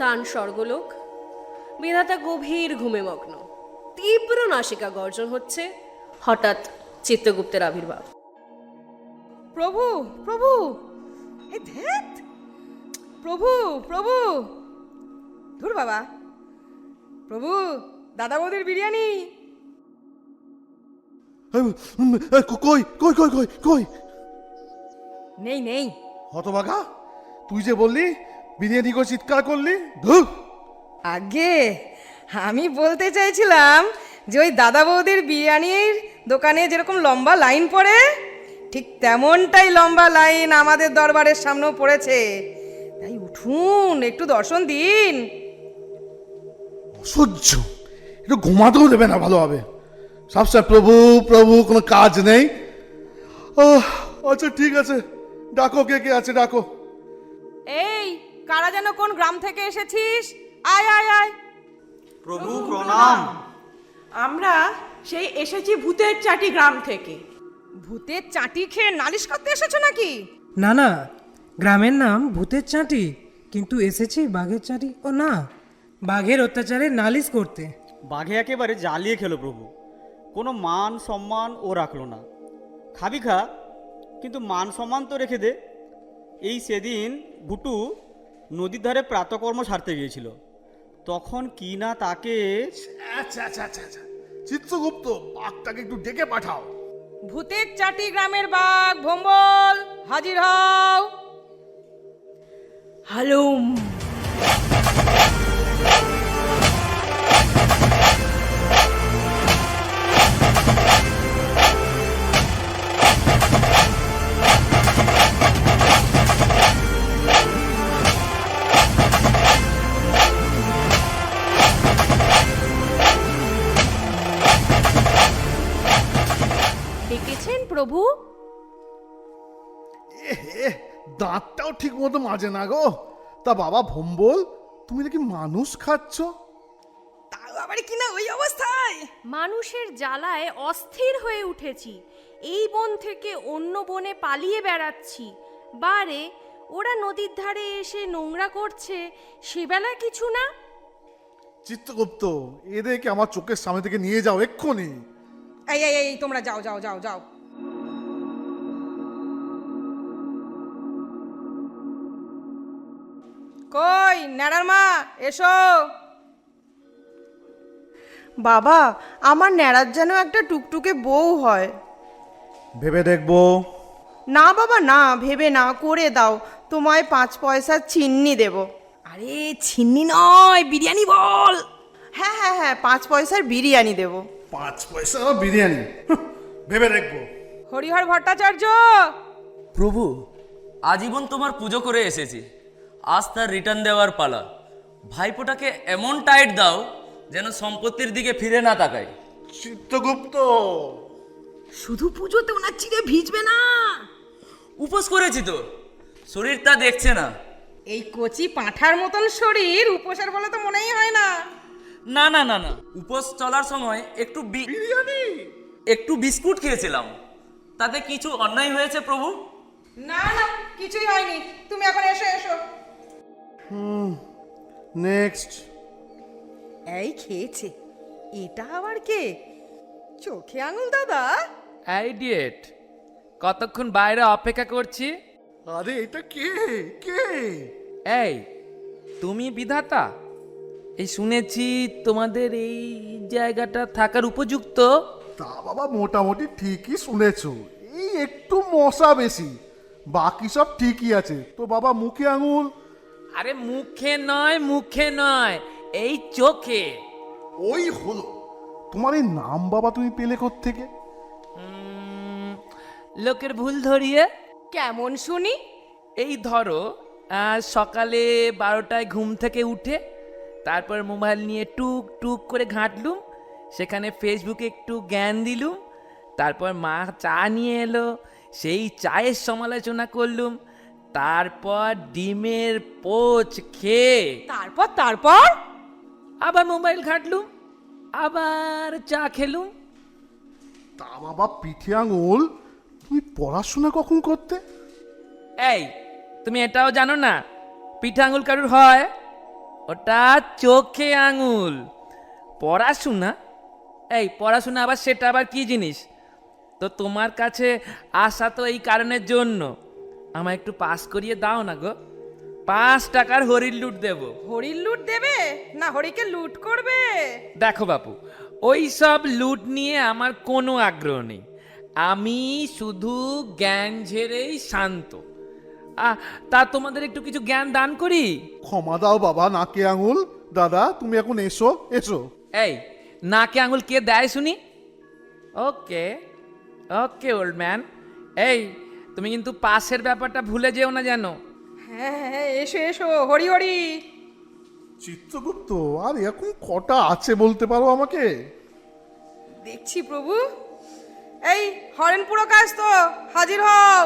স্থান স্বর্গলোক। বিধাতা গভীর ঘুমে মগ্ন। তীব্র নাসিকা গর্জন হচ্ছে। হঠাৎ চিত্রগুপ্তের আবির্ভাব। প্রভু প্রভু, এই ধ্যাত, প্রভু প্রভু, ধুর বাবা, প্রভু দাদা বৌদির বিরিয়ানি। কই কই কই কই কই? নেই নেই। হতভাগা, তুই যে বললি বিরিয়ানি করে চিৎকার করলি। ধুর! আগে আমি বলতে চাইছিলাম যে ওই দাদা বৌদির বিরিয়ানির দোকানে যেরকম লম্বা লাইন পড়ে, ঠিক তেমনটাই লম্বা লাইন আমাদের দরবারের সামনেও পড়েছে। তাই উঠুন, একটু দর্শন দিন। অসহ্য, একটু ঘুমাতেও দেবে না ভালোভাবে। সবসময় প্রভু প্রভু, কোনো কাজ নেই। আচ্ছা ঠিক আছে, ডাকো, কে কে আছে ডাকো। এই কারা যেন কোন গ্রাম থেকে এসেছিস? আয় আয় আয়। প্রভু প্রণাম। আমরা সেই এসেছি ভূতের চাটি গ্রাম থেকে। ভূতের চাটি খেয়ে নালিশ করতে এসেছো নাকি? না না, গ্রামের নাম ভূতের চাঁটি, কিন্তু এসেছি বাঘের চাঁটি। ও না, বাঘের অত্যাচারে নালিশ করতে। বাঘে একেবারে জ্বালিয়ে খেলো প্রভু, কোনো মান সম্মান ও রাখলো না। খাবি খা, কিন্তু মান সম্মান তো রেখে দে। এই সেদিন ভুটু নদীর ধারে প্রাতকর্ম সারতে গিয়েছিল, তখন কি না তাকে। আচ্ছা আচ্ছা আচ্ছা আচ্ছা, চিত্রগুপ্ত, বাঘটাকে একটু ডেকে পাঠাও। ভূতের চাটি গ্রামের বাঘ ভম্বল, হাজির হও। হালুম। ডেকেছেন প্রভু? দাঁতটাও ঠিক মতো মাজে না গো। তা বাবা ভম্বল, তুমি নাকি মানুষ খাচ্ছ? তাও আবার কিনা ওই অবস্থায়। মানুষের জ্বালায় অস্থির হয়ে উঠেছি। এই বন থেকে অন্য বনে পালিয়ে বেড়াচ্ছি। বারে ওরা নদীর ধারে এসে নোংরা করছে, সেবেলা কিছু না। চিত্রগুপ্ত, এদেরকে আমার চোখের সামনে থেকে নিয়ে যাও এক্ষুনি। এই এই এই, তোমরা যাও যাও যাও যাও। কই ন্যাড়ার মা, এসো। বাবা, আমার ন্যাড়ার যেন একটা টুকটুকে বউ হয়। ভেবে দেখবো। না বাবা না, ভেবে না, করে দাও। তোমায় 5 পয়সার চিন্নি দেব। আরে ছিন্নি নয়, বিরিয়ানি বল। হ্যাঁ হ্যাঁ হ্যাঁ, 5 পয়সার বিরিয়ানি দেব। 5 পয়সা বিরিয়ানি? ভেবে দেখবো। হরিহর ভট্টাচার্য। প্রভু, আজীবন তোমার পুজো করে এসেছি, আজ তার রিটার্ন দেওয়ার পালা। ভাইপোটাকে এমন টাইট দাও যেন সম্পত্তির দিকে ফিরে না তাকায়। চিত্রগুপ্ত, শুধু পুজোতে ওনার চিড়ে ভিজবে না। উপোস করেছি তো, শরীর তা দেখছে না। এই কচি পাঁঠার মতন শরীর উপোসের বলে তো মনেই হয় না। না না না না, উপোস চলার সময় একটু বিস্কুট খেয়েছিলাম, তাতে কিছু অন্যায় হয়েছে প্রভু? না না, কিছুই হয়নি। তুমি এখন এসো এসো। নেক্সট। এই খেয়েছে, এটা আবার কে? চোখে আঙুল দাদা। আইডিয়েট, কতক্ষণ বাইরে অপেক্ষা করছি। আরে এটা কে? কে? এই, তুমি বিধাতা? এই শুনেছি তোমাদের এই জায়গাটা থাকার উপযুক্ত। তা বাবা মোটামুটি ঠিকই শুনেছো, এই একটু মশা বেশি, বাকি সব ঠিকই আছে। তো বাবা মুখে আঙুল? আরে মুখে নয়, এই চোখে। ওই হলো। তোমার এই নাম বাবা তুমি পেলে কোত্থেকে? লোকের ভুল ধরিয়ে। কেমন শুনি? এই ধরো, আজ সকালে 12টায় ঘুম থেকে উঠে তারপর মোবাইল নিয়ে টুক টুক করে ঘাঁটলুম, সেখানে ফেসবুকে একটু জ্ঞান দিলুম, তারপর মা চা নিয়ে এলো, সেই চায়ের সমালোচনা করলুম, তারপর ডিমের পোচ খেয়ে তারপর তারপর আবার মোবাইল ঘাঁটলুম, আবার চা খেলুম। তা বাবা পিঠে আঙুল, তুমি পড়াশোনা কখন করতে? এই, তুমি এটাও জানো না পিঠে আঙুল কারুর হয়? ওটা চোখে আঙুল। পড়াশোনা? এই পড়াশোনা আবার সেটা আবার কি জিনিস? তো তোমার কাছে আসা তো এই কারণের জন্য, আমায় একটু পাস করিয়ে দাও না গো। 5 টাকার হরির লুট দেবো। হরির লুট দেবে না হরিকে লুট করবে? দেখো বাপু, ওই সব লুট নিয়ে আমার কোনো আগ্রহ নেই। আমি শুধু জ্ঞান ঝেড়েই শান্ত। তা তোমাদের একটু কিছু জ্ঞান দান করি। ক্ষমা দাও বাবা নাকে আঙুল। দাদা তুমি এখন এসো এসো। এই নাকে আঙুল কে দেয় শুনি? ওকে ওকে ওল্ড ম্যান। এই তুমি কিন্তু পাসের ব্যাপারটা ভুলে যেও না যেন। হ্যাঁ হ্যাঁ, এসো এসো, হরি হরি। চিত্রগুপ্ত আর এখন কটা আছে বলতে পারো আমাকে? দেখছি প্রভু। এই হরেন পুরো কাজ তো, হাজির হও।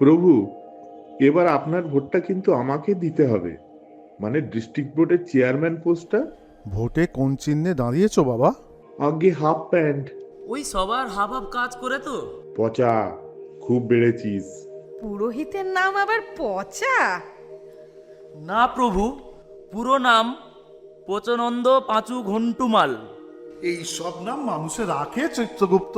প্রভু, এবার আপনার ভোটটা কিন্তু আমাকে দিতে হবে, মানে ডিস্ট্রিক্ট বোর্ডের চেয়ারম্যান পোস্টটা। ভোটে কোন চিহ্নে দাঁড়িয়েছো বাবা? আগে হাফ প্যান্ট। ওই সবার হাব হাব কাজ করে তো। পচা, খুব বেড়েছিস। পুরোহিতের নাম আবার পচা? না প্রভু, পুরো নাম পচনন্দ পাঁচু ঘন্টুমাল। এই সব নাম মানুষে রাখে চিত্রগুপ্ত?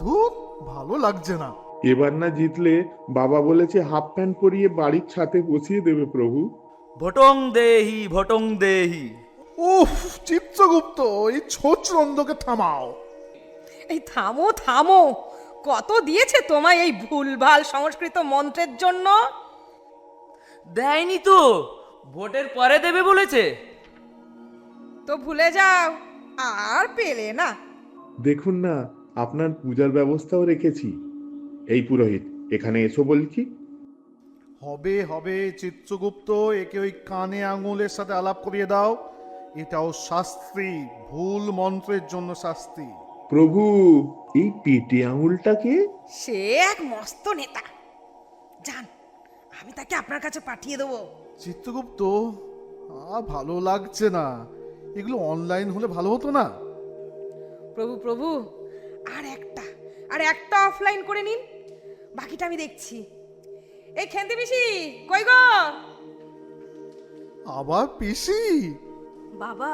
ধুর, ভালো লাগছে না। এবার না জিতলে বাবা বলেছে হাফ প্যান্ট পরিয়ে বাড়ির ছাদে বসিয়ে দেবে প্রভু। ভটং দেহি ভটং দেহি। উফ চিত্রগুপ্ত, এই ছোচরন্দকে থামাও। এই থামো থামো, কত দিয়েছে তোমায় এই ভুলভাল সংস্কৃত মন্ত্রের জন্য? দেয়নি তো, ভোটের পরে দেবে বলেছে। তো ভুলে যাও, আর পেলে না। দেখুন না, আপনার পূজার ব্যবস্থাও রেখেছি। এই পুরোহিত, এখানে এসো বলছি। হবে হবে চিত্রগুপ্ত, একে ওই কানে আঙুলের সাথে আলাপ করিয়ে দাও। এটাও শাস্ত্রী, ভুল মন্ত্রের জন্য শাস্তি। প্রভু, এই পেটে আঙুলটাকে? সে এক মস্ত নেতা, যান, আমি তাকে আপনার কাছে পাঠিয়ে দেবো। চিত্রগুপ্ত, ভালো লাগছে না। এগুলো অনলাইন হলে ভালো হতো না? প্রভু প্রভু, আর একটা অফলাইন করে নিন, বাকিটা আমি দেখছি। এই খেন্তি পিসি কই গো? আবার পিসি? বাবা,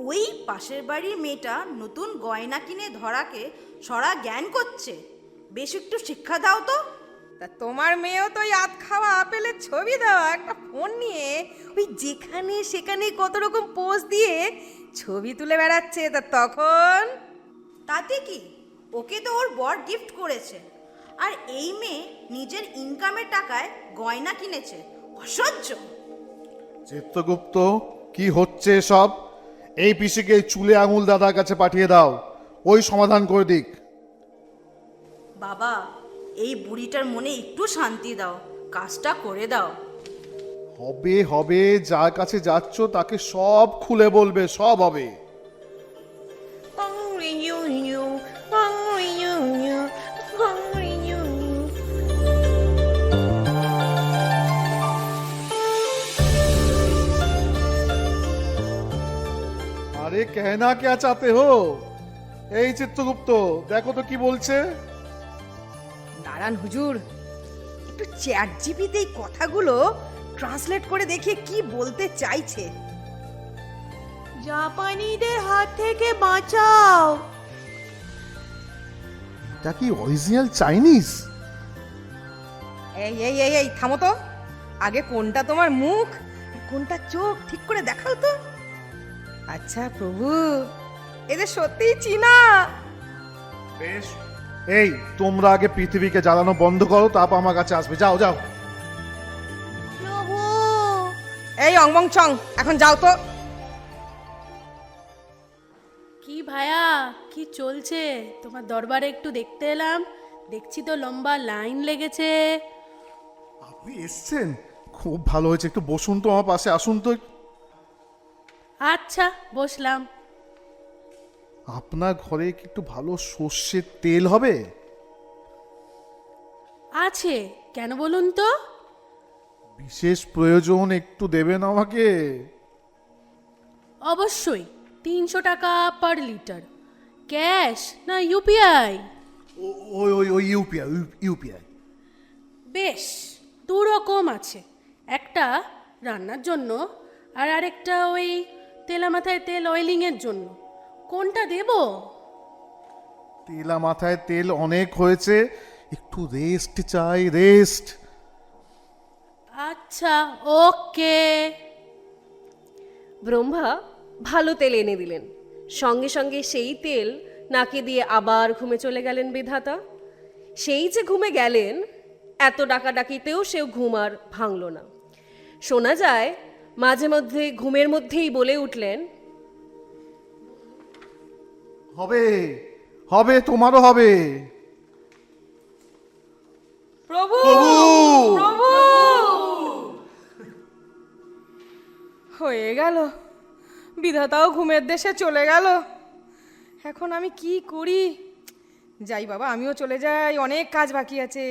ওই পাশের বাড়ির মেয়েটা নতুন গয়না কিনে ধরাকে সরা জ্ঞান করছে, বেশ একটু শিক্ষা দাও তো। তা তোমার মেয়েও তো ওই আধ খাওয়া আপেলের ছবি দেওয়া একটা ফোন নিয়ে ওই যেখানে সেখানে কত রকম পোজ দিয়ে ছবি তুলে বেড়াচ্ছে। তা তখন তাতে কি, ওকে তো ওর বর গিফট করেছে, আর এই মেয়ে নিজের ইনকামের টাকায় গয়না কিনেছে। অসহ্য। চিত্রগুপ্ত, কি হচ্ছে সব? এই পিসিকে চুলে আঙুল দাদার কাছে পাঠিয়ে দাও, ওই সমাধান করে দিক। বাবা, এই বুড়িটার মনে একটু শান্তি দাও, কাজটা করে দাও। হবে হবে, যার কাছে যাচ্ছ তাকে সব খুলে বলবে, সব হবে। আরে कहना क्या चाहते हो? এই চিত্রগুপ্ত, দেখো তো কি বলছে। দাঁড়ান হুজুর, একটু চ্যাট জিপিতে এই কথাগুলো ট্রান্সলেট করে দেখি কি বলতে চাইছে। জাপানিদের হাত থেকে বাঁচাও। এটা কি অরিজিনাল চাইনিজ? এই এই এই এই থামো তো, আগে কোনটা তোমার মুখ আর কোনটা চোখ ঠিক করে দেখাও তো। আচ্ছা প্রভু, এদের সত্যিই চীনা? বেশ, এই তোমরা আগে পৃথিবীকে জ্বালানো বন্ধ করো, তারপর আমার কাছে আসবে। যাও যাও। এই অংবং চং, এখন যাও তো। কি ভায়া, কি চলছে তোমার দরবারে? একটু দেখতে এলাম, দেখছি তো লম্বা লাইন লেগেছে। আপনি এসছেন, খুব ভালো হয়েছে। একটু বসুন তো, আমার পাশে আসুন তো। আচ্ছা, বসলাম। আপনার ঘরে কি একটু ভালো সর্ষের তেল হবে? আছে, কেন বলুন তো? বিশেষ প্রয়োজন, একটু দেবেন আমাকে। অবশ্যই, 300 টাকা পার লিটার। ক্যাশ না ইউপিআই? ওই ওই ওই ইউপিআই, ইউপিআই। বেশ, 2 রকম আছে। একটা রান্নার জন্য, আর আরেকটা ওই তেলা মাথায় তেল অয়েলিংয়ের জন্য। কোনটা দেব? তেলা মাথায় তেল অনেক হয়েছে, একটু রেস্ট চাই, রেস্ট। আচ্ছা, ওকে। ব্রহ্মা ভালো তেল এনে দিলেন, সঙ্গে সঙ্গে সেই তেল নাকে দিয়ে আবার ঘুমে চলে গেলেন বিধাতা। সেই যে ঘুমে গেলেন, এত ডাকাডাকিতেও সেও ঘুম আর ভাঙল না। শোনা যায় মাঝে মধ্যে ঘুমের মধ্যেই বলে উঠলেন, হবে হবে, তোমারও হবে। প্রভু প্রভু! প্রভু হয়ে গেল, বিধাতাও ঘুমের দেশে চলে গেল। এখন আমি কি করি? যাই বাবা, আমিও চলে যাই, অনেক কাজ বাকি আছে।